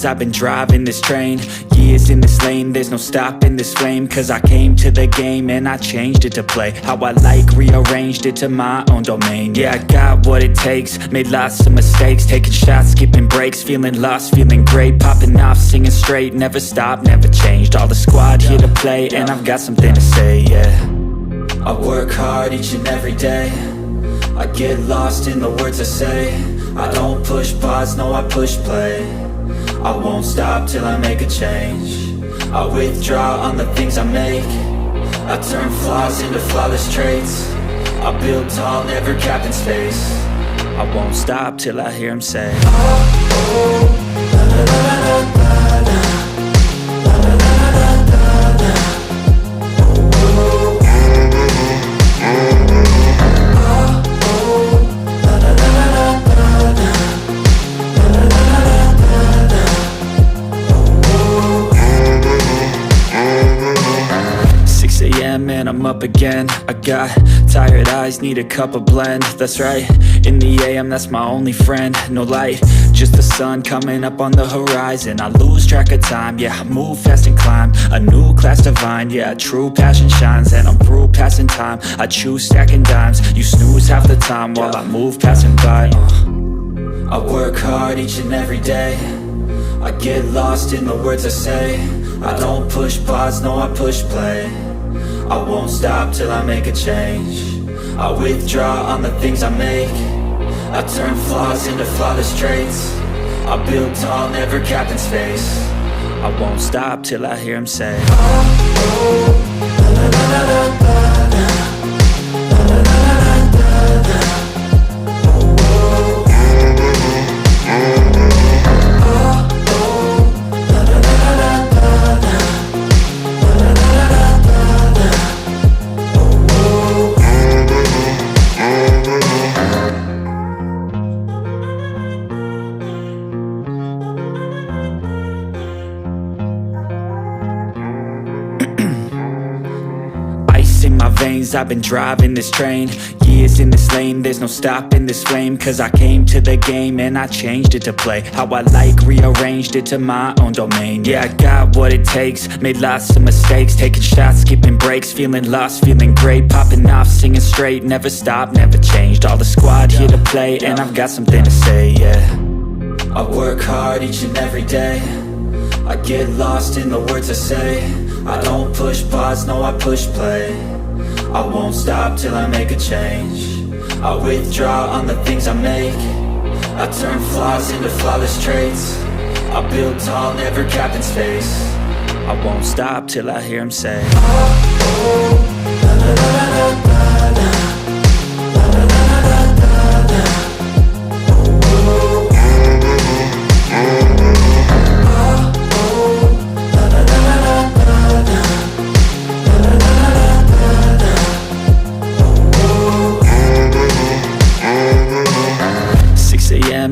veins, I've been driving this train. Years in this lane, there's no stopping this flame. Cause I came to the game and I changed it to play how I like, rearranged it to my own domain. Yeah, I got what it takes, made lots of mistakes, taking shots, skipping breaks, feeling lost, feeling great, popping off, singing straight, never stopped, never changed. All the squad here to play, and I've got something to say, yeah. I work hard each and every day, I get lost in the words I say. I don't push pause, no, I push play. I won't stop till I make a change. I withdraw on the things I make. I turn flaws into flawless traits. I build tall, never capped in space. I won't stop till I hear him say, oh, oh, la, la, la, la, la, la, la, la, la, la, la, la. And I'm up again. I got tired eyes, need a cup of blend. That's right, in the AM, that's my only friend. No light, just the sun coming up on the horizon. I lose track of time, yeah, I move fast and climb a new class divine, yeah, true passion shines. And I'm through passing time, I choose stacking dimes. You snooze half the time while I move passing by. I work hard each and every day, I get lost in the words I say. I don't push pause, no, I push play. I won't stop till I make a change. I withdraw on the things I make. I turn flaws into flawless traits. I build tall, never capped in space. I won't stop till I hear him say, oh, oh, la, la, la, la, la, la, la, la, la, la, la, la. I've been driving this train, years in this lane, there's no stopping this flame. Cause I came to the game and I changed it to play how I like, rearranged it to my own domain. Yeah, I got what it takes, made lots of mistakes, taking shots, skipping breaks, feeling lost, feeling great, popping off, singing straight, never stopped, never changed. All the squad here to play, and I've got something to say, yeah. I work hard each and every day, I get lost in the words I say. I don't push pause, no, I push play. I won't stop till I make a change. I withdraw on the things I make. I turn flaws into flawless traits. I build tall, never capped in space. I won't stop till I hear him say, oh, oh, la, la, la, la, la, la, la, la, la, la, la, la.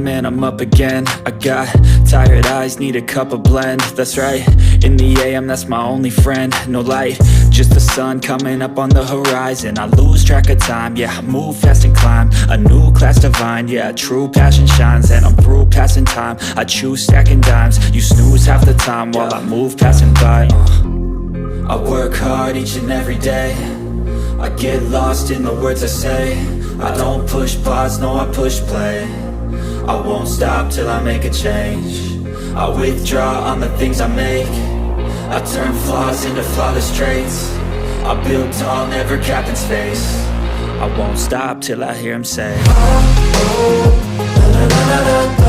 And I'm up again. I got tired eyes, need a cup of blend. That's right, in the AM, that's my only friend. No light, just the sun coming up on the horizon. I lose track of time, yeah, I move fast and climb a new class divine, yeah, true passion shines. And I'm through passing time, I choose stacking dimes. You snooze half the time while I move passing by. I work hard each and every day, I get lost in the words I say. I don't push pause, no, I push play. I won't stop till I make a change. I withdraw on the things I make. I turn flaws into flawless traits. I build tall, never capped in space. I won't stop till I hear him say, oh, oh, la, la, la, la, la.